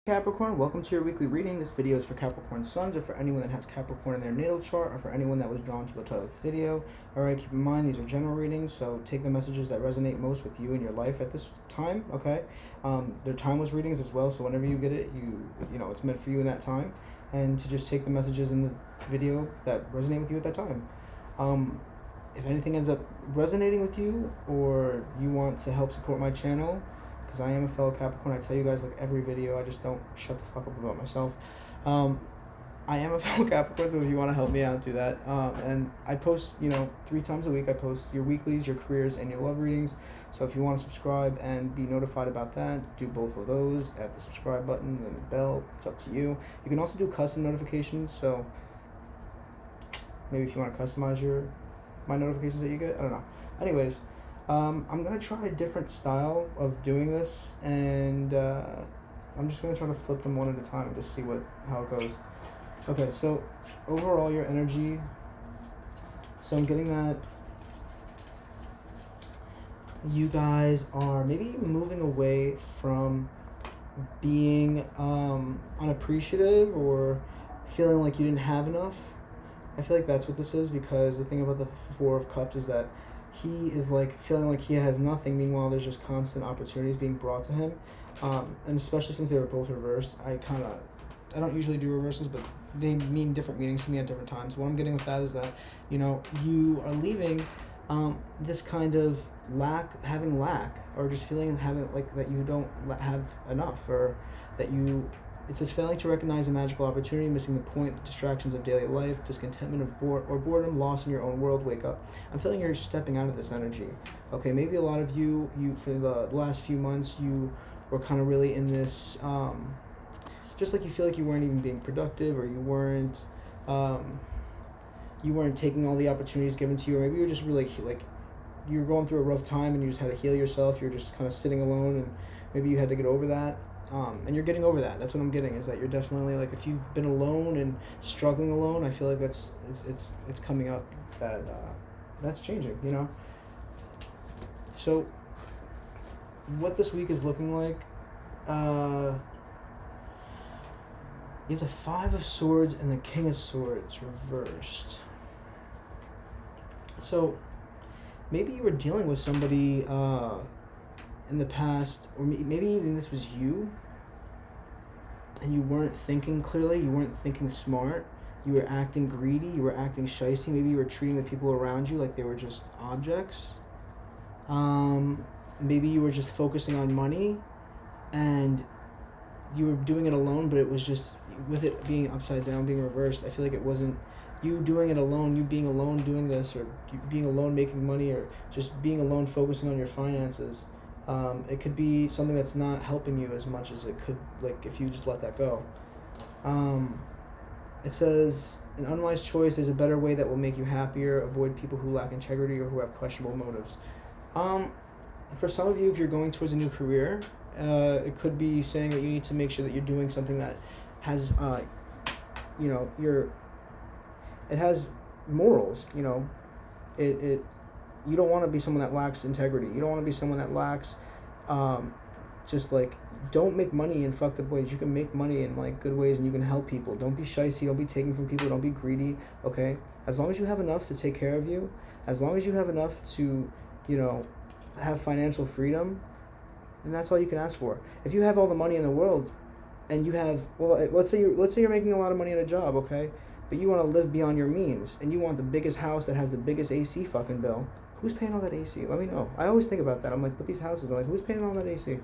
Capricorn, welcome to your weekly reading. This video is for Capricorn Suns, or for anyone that has Capricorn in their natal chart, or for anyone that was drawn to the title of this video. Alright, keep in mind these are general readings, so take the messages that resonate most with you in your life at this time, okay? They're timeless readings as well, so whenever you get it, you know, it's meant for you in that time. And to just take the messages in the video that resonate with you at that time. If anything ends up resonating with you, or you want to help support my channel, because I am a fellow Capricorn. I tell you guys like every video, I just don't shut the fuck up about myself. I am a fellow Capricorn, so if you want to help me out, do that. And I post, 3 times a week. I post your weeklies, your careers, and your love readings. So if you want to subscribe and be notified about that, do both of those at the subscribe button and the bell. It's up to you. You can also do custom notifications. So maybe if you want to customize my notifications that you get, I don't know. Anyways. I'm going to try a different style of doing this, and I'm just going to try to flip them one at a time and just see how it goes. Okay, so overall your energy, so I'm getting that you guys are maybe moving away from being unappreciative or feeling like you didn't have enough. I feel like that's what this is, because the thing about the Four of Cups is that he is like feeling like he has nothing. Meanwhile, there's just constant opportunities being brought to him, and especially since they were both reversed, I don't usually do reversals, but they mean different meanings to me at different times. What I'm getting with that is that you are leaving this kind of having lack, or just feeling like that you don't have enough, or that it says failing to recognize a magical opportunity, missing the point, the distractions of daily life, discontentment of boredom, lost in your own world. Wake up. I'm feeling you're stepping out of this energy. Okay, maybe a lot of you for the last few months, you were kind of really in this, just like you feel like you weren't even being productive, or you weren't taking all the opportunities given to you, or maybe you're just really like you're going through a rough time and you just had to heal yourself. You're just kind of sitting alone, and maybe you had to get over that. And you're getting over that. That's what I'm getting, is that you're definitely, like, if you've been alone and struggling alone, I feel like it's coming up that that's changing, So what this week is looking like, you have the Five of Swords and the King of Swords reversed. So maybe you were dealing with somebody in the past, or maybe even this was you, and you weren't thinking clearly, you weren't thinking smart, you were acting greedy, you were acting shysty, maybe you were treating the people around you like they were just objects. Maybe you were just focusing on money, and you were doing it alone, but it was just, with it being upside down, being reversed, I feel like it wasn't you doing it alone, you being alone doing this, or you being alone making money, or just being alone focusing on your finances. It could be something that's not helping you as much as it could, like, if you just let that go. It says, an unwise choice, there's a better way that will make you happier. Avoid people who lack integrity or who have questionable motives. For some of you, if you're going towards a new career, it could be saying that you need to make sure that you're doing something that has, it has morals, you don't want to be someone that lacks integrity. You don't want to be someone that lacks, just like, don't make money in fucked up ways. You can make money in like good ways, and you can help people. Don't be shysty. Don't be taking from people. Don't be greedy. Okay, as long as you have enough to take care of you, as long as you have enough to, have financial freedom, then that's all you can ask for. If you have all the money in the world, and you have, well, let's say you're making a lot of money at a job, okay, but you want to live beyond your means, and you want the biggest house that has the biggest AC fucking bill. Who's paying all that AC? Let me know. I always think about that. I'm like, with these houses, I'm like, who's paying all that AC?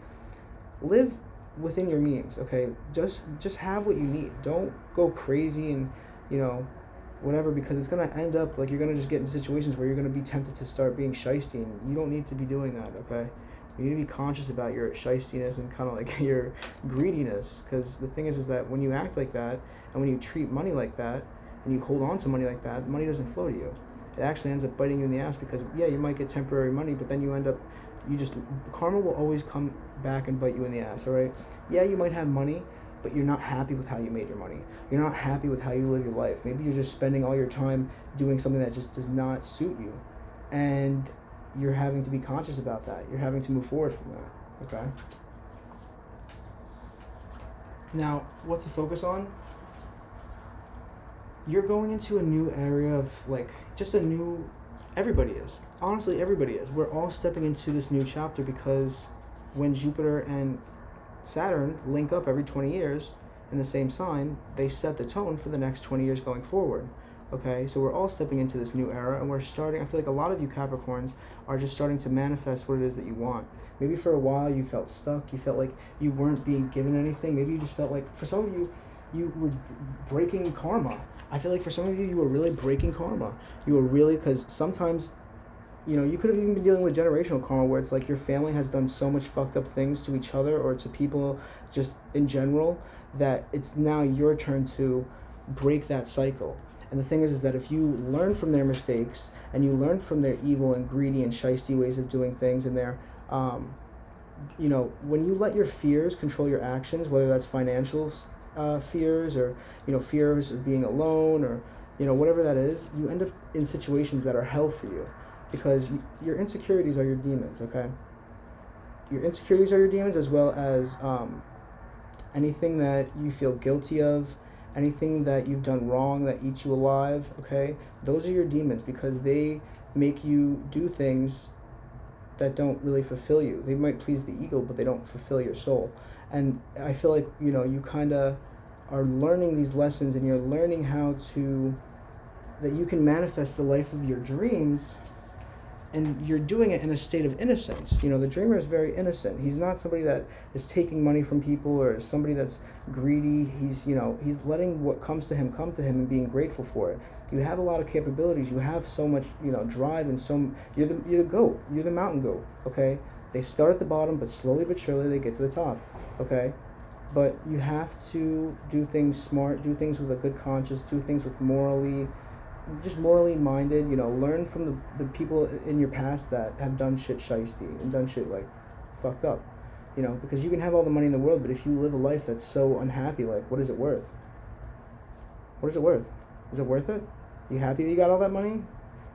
Live within your means, okay? Just have what you need. Don't go crazy and, whatever, because it's going to end up, like, you're going to just get in situations where you're going to be tempted to start being shysty, and you don't need to be doing that, okay? You need to be conscious about your shystiness and kind of like your greediness, because the thing is that when you act like that, and when you treat money like that, and you hold on to money like that, money doesn't flow to you. It actually ends up biting you in the ass, because you might get temporary money, but then karma will always come back and bite you in the ass. All right, you might have money, but you're not happy with how you made your money. You're not happy with how you live your life. Maybe you're just spending all your time doing something that just does not suit you, and you're having to be conscious about that. You're having to move forward from that. Okay. Now, what to focus on? You're going into a new area of like just a new. Everybody is. Honestly, everybody is. We're all stepping into this new chapter because when Jupiter and Saturn link up every 20 years in the same sign, they set the tone for the next 20 years going forward. Okay, so we're all stepping into this new era, and we're starting. I feel like a lot of you Capricorns are just starting to manifest what it is that you want. Maybe for a while you felt stuck, you felt like you weren't being given anything. Maybe you just felt like, for some of you, you were breaking karma. I feel like for some of you, you were really breaking karma. You were really, because sometimes, you know, you could have even been dealing with generational karma where it's like your family has done so much fucked up things to each other or to people just in general that it's now your turn to break that cycle. And the thing is that if you learn from their mistakes and you learn from their evil and greedy and shisty ways of doing things and their, you know, when you let your fears control your actions, whether that's financial fears or, you know, fears of being alone or, you know, whatever that is, you end up in situations that are hell for you because your insecurities are your demons, okay? Your insecurities are your demons as well as anything that you feel guilty of, anything that you've done wrong that eats you alive, okay? Those are your demons because they make you do things that don't really fulfill you. They might please the ego, but they don't fulfill your soul. And I feel like, you know, you kind of are learning these lessons and you're learning how to, that you can manifest the life of your dreams, and you're doing it in a state of innocence. You know, the dreamer is very innocent. He's not somebody that is taking money from people or somebody that's greedy. He's, you know, he's letting what comes to him come to him and being grateful for it. You have a lot of capabilities. You have so much, you know, drive and you're the goat. You're the mountain goat, okay? They start at the bottom, but slowly but surely they get to the top, okay? But you have to do things smart, do things with a good conscience, do things with morally minded, you know, learn from the people in your past that have done shit shiesty and done shit like fucked up, you know, because you can have all the money in the world, but if you live a life that's so unhappy, like, what is it worth? What is it worth? Is it worth it? You happy that you got all that money?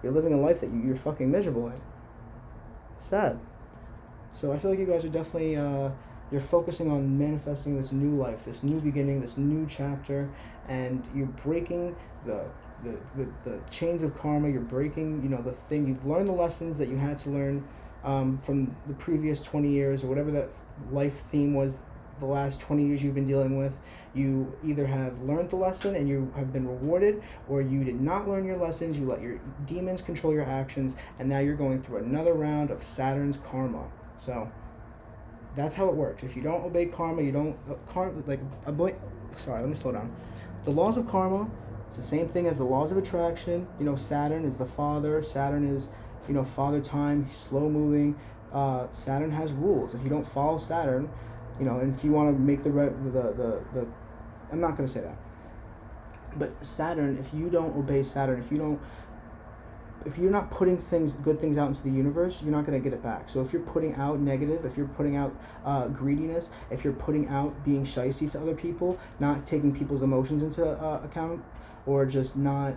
You're living a life that you're fucking miserable in. It's sad. So I feel like you guys are definitely, you're focusing on manifesting this new life, this new beginning, this new chapter, and you're breaking the chains of karma. You're breaking, you know, the thing. You've learned the lessons that you had to learn from the previous 20 years or whatever that life theme was, the last 20 years you've been dealing with. You either have learned the lesson and you have been rewarded, or you did not learn your lessons. You let your demons control your actions, and now you're going through another round of Saturn's karma. So that's how it works. If you don't obey karma, you don't sorry, let me slow down. The laws of karma, it's the same thing as the laws of attraction. You know, Saturn is the father. Saturn is, you know, father time. He's slow moving. Saturn has rules. If you don't follow Saturn, you know, and if you want to make the I'm not going to say that. But Saturn, if you don't obey Saturn, if you're not putting good things out into the universe, you're not going to get it back. So if you're putting out negative, if you're putting out greediness, if you're putting out being shicey to other people, not taking people's emotions into account, or just not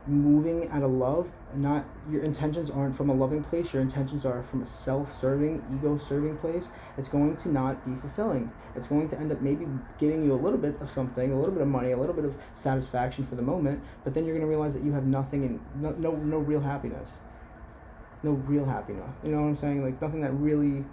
moving out of love, not, your intentions aren't from a loving place, your intentions are from a self-serving, ego-serving place, it's going to not be fulfilling. It's going to end up maybe giving you a little bit of something, a little bit of money, a little bit of satisfaction for the moment, but then you're going to realize that you have nothing and no real happiness. No real happiness. You know what I'm saying? Like, nothing that really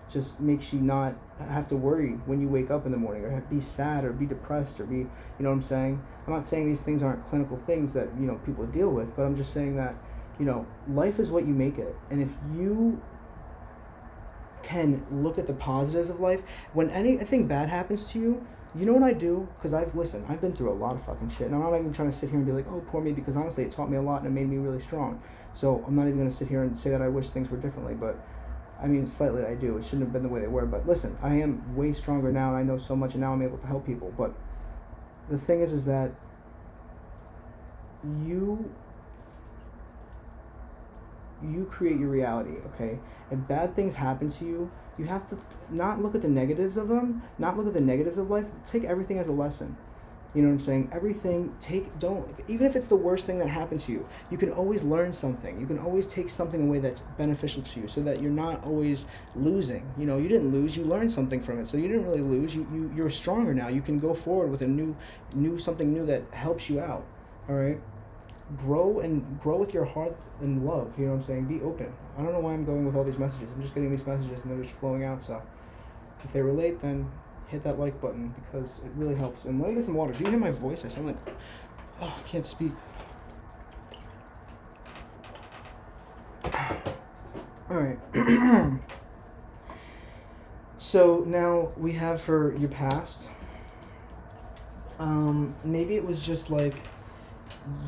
just makes you not have to worry when you wake up in the morning, or be sad, or be depressed, or be, you know what I'm saying? I'm not saying these things aren't clinical things that, you know, people deal with, but I'm just saying that, you know, life is what you make it. And if you can look at the positives of life, when anything bad happens to you, you know what I do? Because I've been through a lot of fucking shit, and I'm not even trying to sit here and be like, oh, poor me, because honestly, it taught me a lot and it made me really strong. So I'm not even going to sit here and say that I wish things were differently, but I mean, slightly I do. It shouldn't have been the way they were. But listen, I am way stronger now, and I know so much, and now I'm able to help people. But the thing is that you create your reality, okay? If bad things happen to you, you have to not look at the negatives of them, not look at the negatives of life. Take everything as a lesson. You know what I'm saying? Everything, even if it's the worst thing that happened to you, you can always learn something. You can always take something away that's beneficial to you so that you're not always losing. You know, you didn't lose, you learned something from it. So you didn't really lose. You're stronger now. You can go forward with something new that helps you out. All right? Grow with your heart and love. You know what I'm saying? Be open. I don't know why I'm going with all these messages. I'm just getting these messages and they're just flowing out. So if they relate, then hit that like button because it really helps. And let me get some water. Do you hear my voice? I sound like, I can't speak. All right. So now we have for your past. Maybe it was just like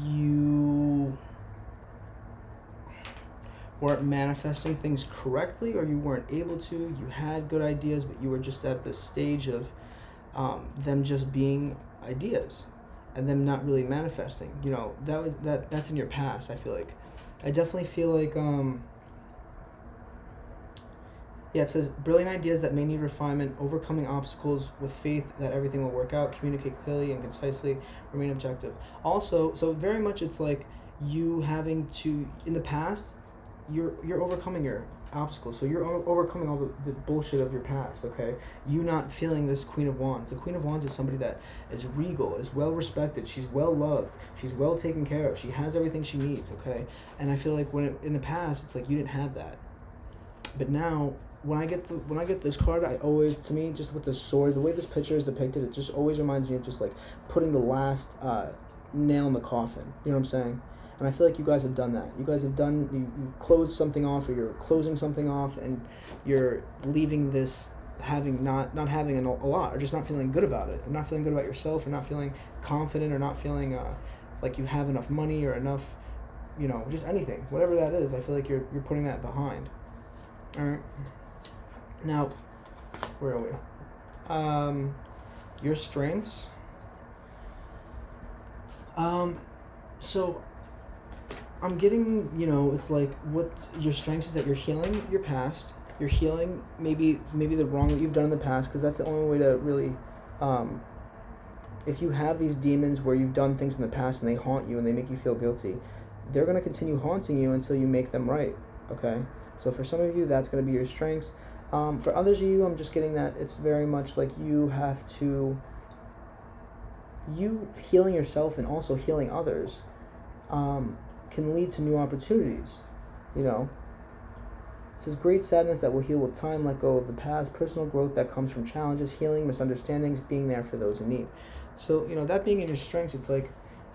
you weren't manifesting things correctly, or you weren't able to. You had good ideas, but you were just at this stage of them just being ideas and them not really manifesting. You know, that's in your past. I definitely feel like it says brilliant ideas that may need refinement, overcoming obstacles with faith that everything will work out, communicate clearly and concisely, remain objective. Also, so very much it's like you having to, in the past, you're overcoming your obstacles. So you're overcoming all the bullshit of your past, okay? You not feeling this Queen of Wands. The Queen of Wands is somebody that is regal, is well respected, she's well loved, she's well taken care of, she has everything she needs, okay? And I feel like in the past, it's like you didn't have that. But now, when I get this card, I always, to me, just with the sword, the way this picture is depicted, it just always reminds me of just like putting the last nail in the coffin. You know what I'm saying? And I feel like you guys have done that. You guys have you closed something off, or you're closing something off, and you're leaving this not having a lot, or just not feeling good about it, or not feeling good about yourself, or not feeling confident, or not feeling like you have enough money or enough, you know, just anything, whatever that is. I feel like you're putting that behind. All right. Now, where are we? Your strengths. So I'm getting, you know, it's like what your strengths is that you're healing your past. You're healing maybe the wrong that you've done in the past, because that's the only way to really, if you have these demons where you've done things in the past and they haunt you and they make you feel guilty, they're going to continue haunting you until you make them right, okay? So for some of you, that's going to be your strengths. For others of you, I'm just getting that it's very much like you healing yourself and also healing others can lead to new opportunities, you know. It says great sadness that will heal with time, let go of the past, personal growth that comes from challenges, healing, misunderstandings, being there for those in need. So, you know, that being in your strengths, it's like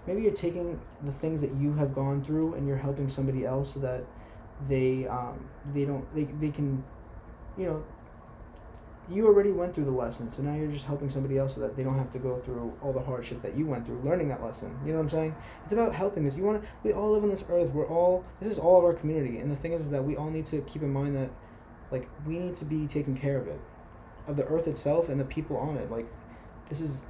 maybe you're taking the things that you have gone through and you're helping somebody else so that they can, you know, you already went through the lesson, so now you're just helping somebody else so that they don't have to go through all the hardship that you went through learning that lesson. You know what I'm saying? It's about helping this. We all live on this earth. This is all of our community, and the thing is that we all need to keep in mind that, like, we need to be taking care of it, of the earth itself and the people on it. Like, this is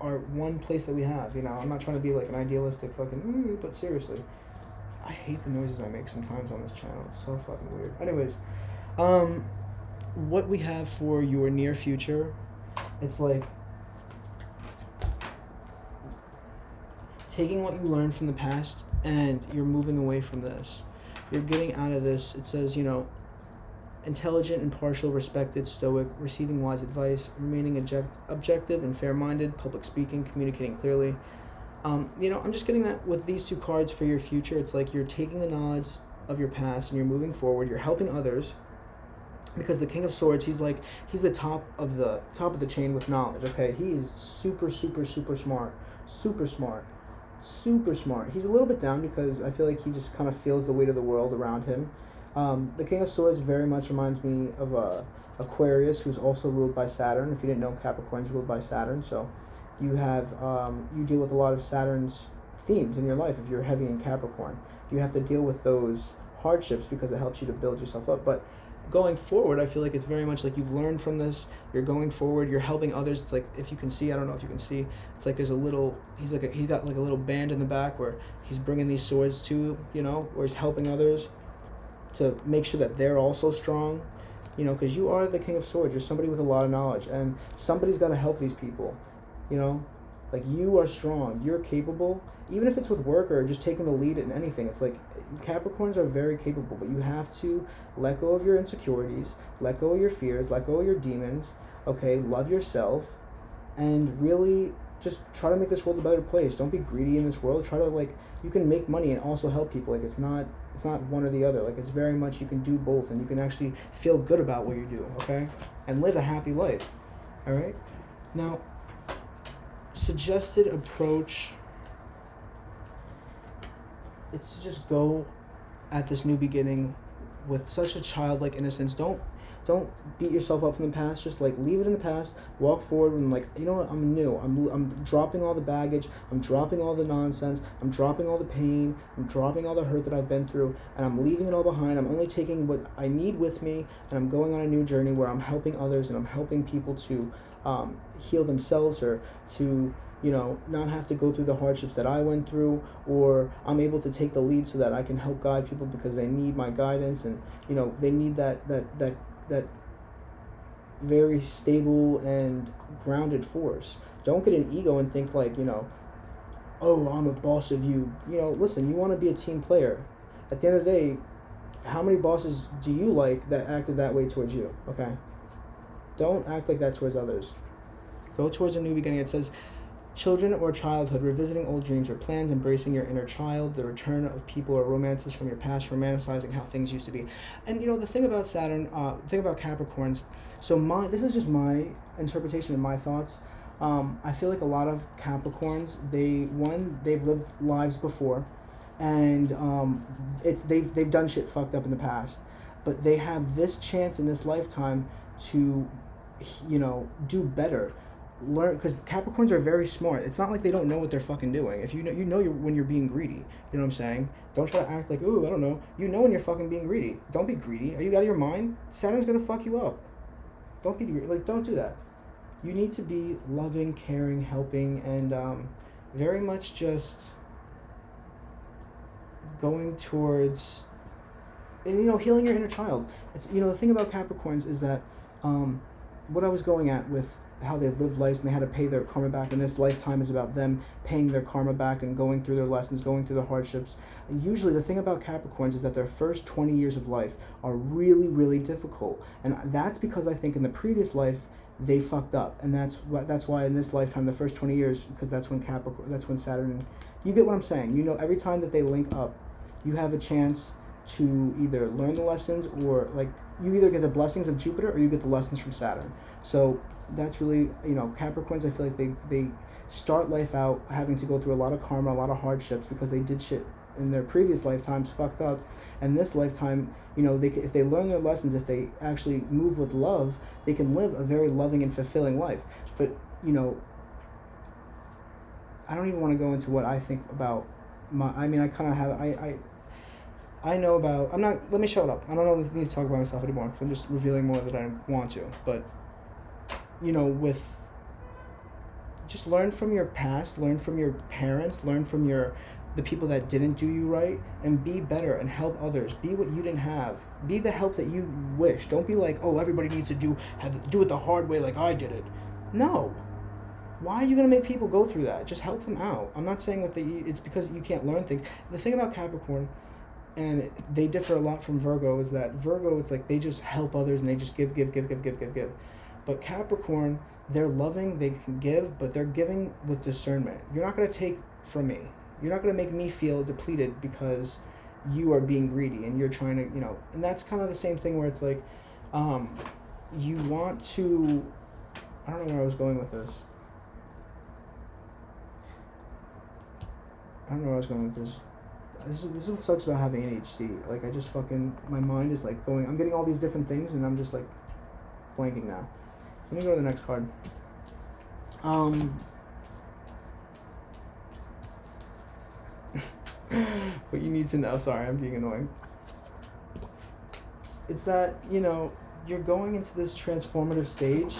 our one place that we have, you know. I'm not trying to be like an idealistic fucking, but seriously, I hate the noises I make sometimes on this channel. It's so fucking weird. Anyways, what we have for your near future, it's like taking what you learned from the past and you're moving away from this. You're getting out of this. It says, you know, intelligent, impartial, respected, stoic, receiving wise advice, remaining objective and fair-minded, public speaking, communicating clearly. You know, I'm just getting that with these two cards for your future. It's like you're taking the knowledge of your past and you're moving forward. You're helping others. Because the King of Swords, he's the top of the chain with knowledge, okay? He is super, super, super smart. Super smart. Super smart. He's a little bit down because I feel like he just kind of feels the weight of the world around him. The King of Swords very much reminds me of Aquarius, who's also ruled by Saturn. If you didn't know, Capricorn's ruled by Saturn. So you have, you deal with a lot of Saturn's themes in your life. If you're heavy in Capricorn, you have to deal with those hardships because it helps you to build yourself up. But going forward, I feel like it's very much like you've learned from this. You're going forward. You're helping others. It's like, if you can see, I don't know if you can see. It's like there's a little. He's got like a little band in the back where he's bringing these swords to, you know, where he's helping others to make sure that they're also strong, you know, because you are the King of Swords. You're somebody with a lot of knowledge, and somebody's got to help these people, you know. Like, you are strong, you're capable, even if it's with work or just taking the lead in anything. It's like Capricorns are very capable, but you have to let go of your insecurities, let go of your fears, let go of your demons, okay? Love yourself, and really just try to make this world a better place. Don't be greedy in this world. Try to, like, you can make money and also help people. Like, it's not one or the other. Like, it's very much you can do both, and you can actually feel good about what you do, okay? And live a happy life, all right? Now, suggested approach, it's to just go at this new beginning with such a childlike innocence. Don't beat yourself up from the past. Just, like, leave it in the past, walk forward, and, like, you know what, I'm new. I'm dropping all the baggage, I'm dropping all the nonsense, I'm dropping all the pain, I'm dropping all the hurt that I've been through, and I'm leaving it all behind. I'm only taking what I need with me, and I'm going on a new journey where I'm helping others, and I'm helping people to heal themselves, or to, you know, not have to go through the hardships that I went through, or I'm able to take the lead so that I can help guide people because they need my guidance, and, you know, they need that very stable and grounded force. Don't get an ego and think, like, you know, oh, I'm a boss of you. You know, listen, you want to be a team player. At the end of the day, how many bosses do you like that acted that way towards you? Okay? Don't act like that towards others. Go towards a new beginning. It says, children or childhood, revisiting old dreams or plans, embracing your inner child, the return of people or romances from your past, romanticizing how things used to be. And, you know, the thing about Saturn, thing about Capricorns, so this is just my interpretation and my thoughts. I feel like a lot of Capricorns, they've lived lives before, and they've done shit fucked up in the past, but they have this chance in this lifetime to, you know, do better. Learn, because Capricorns are very smart. It's not like they don't know what they're fucking doing. If you know when you're being greedy. You know what I'm saying? Don't try to act like, ooh, I don't know. You know when you're fucking being greedy. Don't be greedy. Are you out of your mind? Saturn's gonna fuck you up. Don't be like, don't do that. You need to be loving, caring, helping, and very much just going towards, and, you know, healing your inner child. It's, you know, the thing about Capricorns is that what I was going at with how they've lived lives and they had to pay their karma back, and this lifetime is about them paying their karma back and going through their lessons, going through the hardships. And usually the thing about Capricorns is that their first 20 years of life are really, really difficult, and that's because I think in the previous life they fucked up, and that's why in this lifetime, the first 20 years, because that's when Saturn, you get what I'm saying. You know, every time that they link up, you have a chance to either learn the lessons, or, like, you either get the blessings of Jupiter or you get the lessons from Saturn. So that's really, you know, Capricorns, I feel like they start life out having to go through a lot of karma, a lot of hardships, because they did shit in their previous lifetimes fucked up, and this lifetime, you know, if they learn their lessons, if they actually move with love, they can live a very loving and fulfilling life. But, you know, I don't even want to go into what I think about I kind of have, I know about, let me shut up. I don't know if I need to talk about myself anymore, because I'm just revealing more than I want to. But, you know, just learn from your past, learn from your parents, learn from the people that didn't do you right, and be better and help others. Be what you didn't have. Be the help that you wish. Don't be like, oh, everybody needs to do it the hard way like I did it. No. Why are you going to make people go through that? Just help them out. I'm not saying that it's because you can't learn things. The thing about Capricorn, and they differ a lot from Virgo, is that Virgo, it's like they just help others and they just give. But Capricorn, they're loving, they can give, but they're giving with discernment. You're not going to take from me. You're not going to make me feel depleted because you are being greedy and you're trying to, you know, and that's kind of the same thing where it's like, you want to, I don't know where I was going with this. This is what sucks about having ADHD. Like, I just fucking, my mind is like going, I'm getting all these different things and I'm just like blanking now. Let me go to the next card. What you need to know, sorry, I'm being annoying. It's that, you know, you're going into this transformative stage,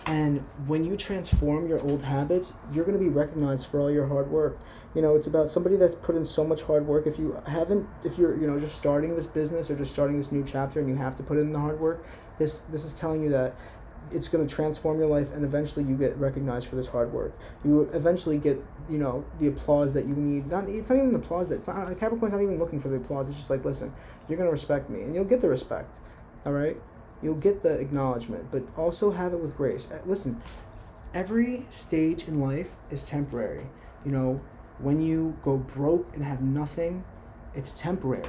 and when you transform your old habits, you're going to be recognized for all your hard work. You know, it's about somebody that's put in so much hard work. If you're, you know, just starting this business or just starting this new chapter and you have to put in the hard work, this is telling you that it's going to transform your life, and eventually you get recognized for this hard work. You eventually get, the applause that you need. It's not even the applause. Capricorn's not even looking for the applause. It's just like, listen, you're going to respect me, and you'll get the respect, all right? You'll get the acknowledgement, but also have it with grace. Listen, every stage in life is temporary. When you go broke and have nothing, it's temporary.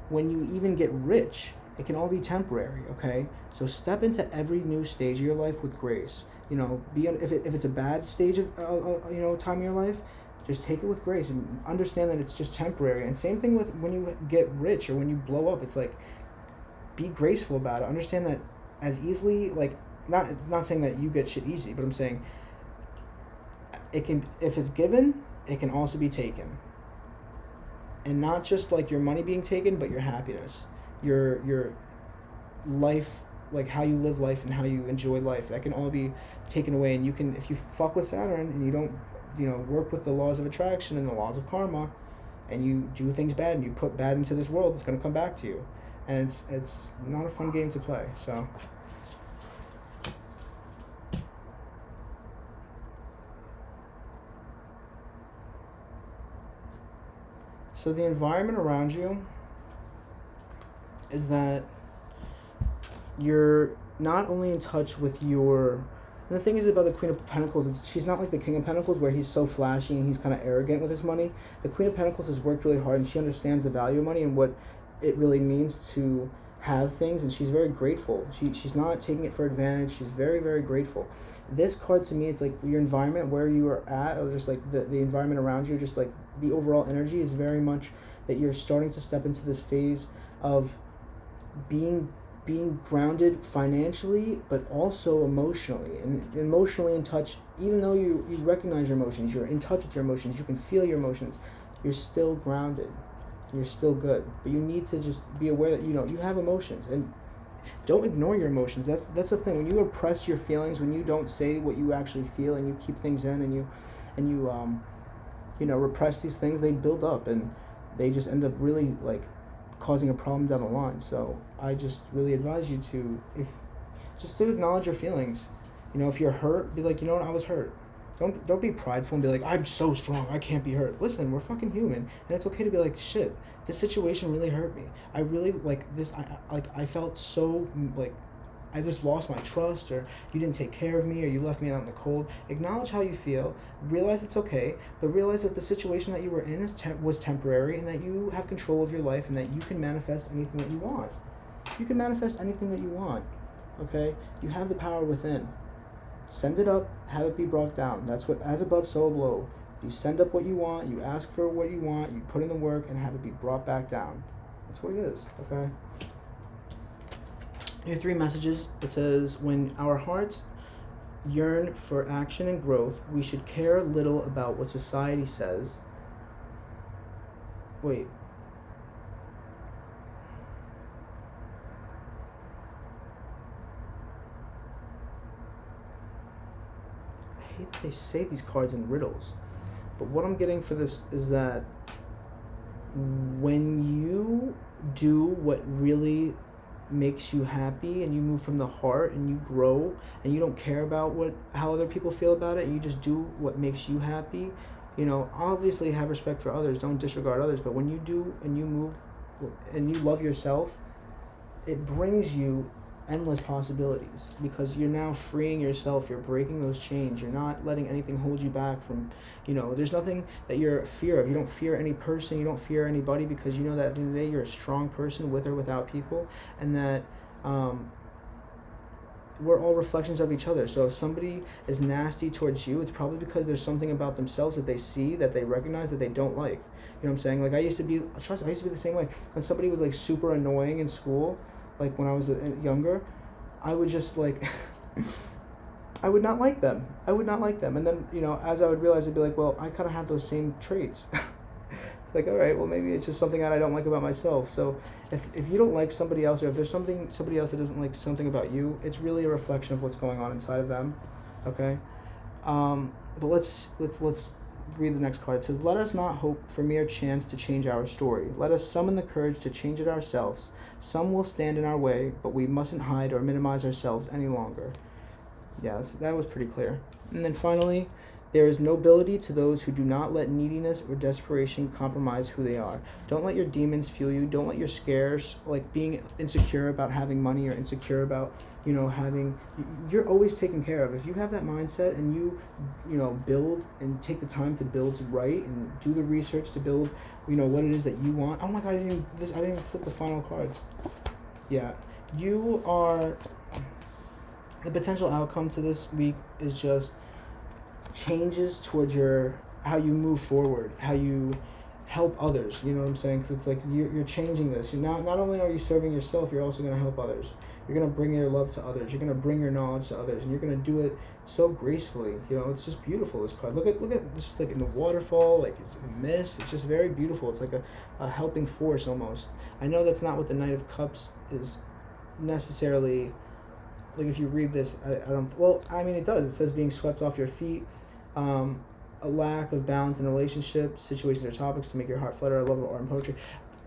When you even get rich, it can all be temporary, okay? So step into every new stage of your life with grace. If it's a bad stage of time of your life, just take it with grace and understand that it's just temporary. And same thing with when you get rich or when you blow up. It's like, be graceful about it. Understand that as easily, like, not saying that you get shit easy, but I'm saying it can, if it's given, it can also be taken. And not just like your money being taken, but your happiness, your life, like how you live life and how you enjoy life, that can all be taken away. And you can, if you fuck with Saturn and you don't, work with the laws of attraction and the laws of karma, and you do things bad and you put bad into this world, it's going to come back to you. And it's not a fun game to play. So the environment around you is that you're not only in touch with and the thing is about the Queen of Pentacles, she's not like the King of Pentacles where he's so flashy and he's kind of arrogant with his money. The Queen of Pentacles has worked really hard and she understands the value of money and what it really means to have things, and she's very grateful. She's not taking it for advantage. She's very, very grateful. This card to me, it's like your environment where you are at, or just like the environment around you, just like the overall energy is very much that you're starting to step into this phase of being grounded financially, but also emotionally, and emotionally in touch. Even though you recognize your emotions, you're in touch with your emotions, you can feel your emotions, you're still grounded. You're still good, but you need to just be aware that you have emotions, and don't ignore your emotions. That's the thing. When you repress your feelings, when you don't say what you actually feel, and you keep things in, and you repress these things, they build up and they just end up really like causing a problem down the line. So I just really advise you to acknowledge your feelings. If you're hurt, be like, I was hurt. Don't be prideful and be like, I'm so strong, I can't be hurt. Listen, we're fucking human, and it's okay to be like, shit, this situation really hurt me. I really like this. I felt so like I just lost my trust, or you didn't take care of me, or you left me out in the cold. Acknowledge how you feel. Realize it's okay, but realize that the situation that you were in was temporary, and that you have control of your life, and that you can manifest anything that you want. You can manifest anything that you want. Okay, you have the power within. Send it up, have it be brought down. That's what, as above, so below. You send up what you want, you ask for what you want, you put in the work, and have it be brought back down. That's what it is, okay? Your 3 messages. It says, when our hearts yearn for action and growth, we should care little about what society says. Wait. They say these cards in riddles, but what I'm getting for this is that when you do what really makes you happy, and you move from the heart, and you grow, and you don't care about how other people feel about it, and you just do what makes you happy, obviously have respect for others, don't disregard others, but when you do and you move and you love yourself, it brings you endless possibilities, because you're now freeing yourself, you're breaking those chains, you're not letting anything hold you back from, there's nothing that you're fear of. You don't fear any person, you don't fear anybody, because you know that at the end of the day you're a strong person with or without people, and that we're all reflections of each other. So if somebody is nasty towards you, it's probably because there's something about themselves that they see, that they recognize, that they don't like. You know what I'm saying? Like I used to be the same way. When somebody was like super annoying in school, like when I was younger, I would just like, I would not like them. And then, as I would realize, I'd be like, well, I kind of have those same traits. Like, all right, well, maybe it's just something that I don't like about myself. So if you don't like somebody else, or if there's somebody else that doesn't like something about you, it's really a reflection of what's going on inside of them. Okay? But let's read the next card. It says, let us not hope for mere chance to change our story. Let us summon the courage to change it ourselves. Some will stand in our way, but we mustn't hide or minimize ourselves any longer. Yeah, that was pretty clear. And then finally, there is nobility to those who do not let neediness or desperation compromise who they are. Don't let your demons fuel you. Don't let your scares, like being insecure about having money or insecure about, having, you're always taken care of. If you have that mindset and you build and take the time to build right and do the research to build, what it is that you want. Oh my God, I didn't even flip the final cards. Yeah, you are, the potential outcome to this week is just changes towards how you move forward, how you help others. You know what I'm saying? Because it's like you're changing this. Not only are you serving yourself, you're also going to help others. You're going to bring your love to others. You're going to bring your knowledge to others, and you're going to do it so gracefully. It's just beautiful. This card. Look at it's just like in the waterfall, like it's a mist. It's just very beautiful. It's like a helping force almost. I know that's not what the Knight of Cups is necessarily. Like if you read this, I don't. Well, I mean it does. It says being swept off your feet. A lack of balance in relationships, situations, or topics to make your heart flutter. I love art and poetry.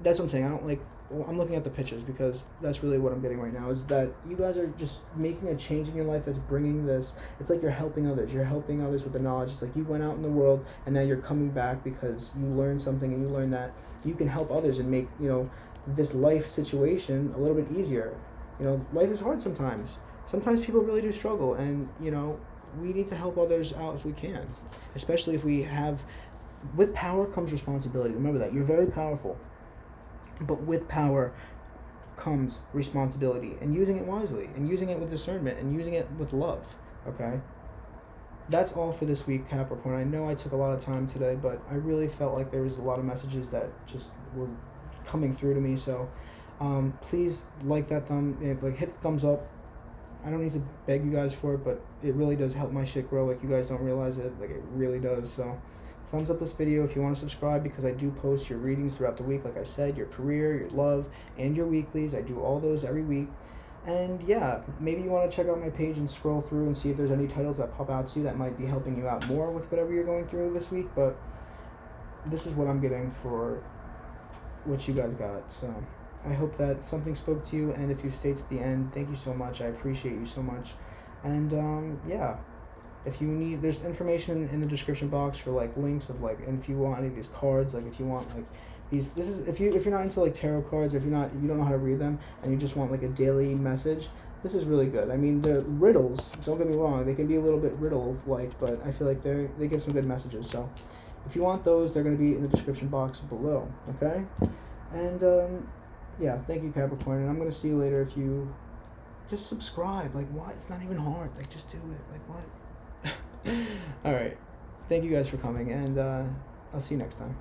That's what I'm saying. I don't like. Well, I'm looking at the pictures because that's really what I'm getting right now. Is that you guys are just making a change in your life that's bringing this. It's like you're helping others. You're helping others with the knowledge. It's like you went out in the world and now you're coming back because you learned something and you learned that you can help others and make this life situation a little bit easier. Life is hard sometimes. Sometimes people really do struggle, and we need to help others out if we can, especially if we have. With power comes responsibility. Remember that. You're very powerful, but with power comes responsibility, and using it wisely, and using it with discernment, and using it with love. Okay? That's all for this week, Capricorn. I know I took a lot of time today, but I really felt like there was a lot of messages that just were coming through to me, so please hit the thumbs up. I don't need to beg you guys for it, but it really does help my shit grow. Like, you guys don't realize it. Like, it really does. So, thumbs up this video if you want to subscribe, because I do post your readings throughout the week. Like I said, your career, your love, and your weeklies. I do all those every week. And, yeah, maybe you want to check out my page and scroll through and see if there's any titles that pop out to you that might be helping you out more with whatever you're going through this week. But this is what I'm getting for what you guys got. So I hope that something spoke to you, and if you stayed to the end, thank you so much. I appreciate you so much. And yeah, if you need, there's information in the description box for like links of like, and if you want any of these cards, like if you want like these, this is if you're not into like tarot cards, or if you don't know how to read them and you just want like a daily message, this is really good. I mean, the riddles, don't get me wrong, they can be a little bit riddle like, but I feel like they give some good messages. So if you want those, they're going to be in the description box below. Okay, and yeah, thank you, Capricorn, and I'm going to see you later. If you just subscribe, like, what? It's not even hard. Like, just do it. Like, what? All right. Thank you guys for coming, and I'll see you next time.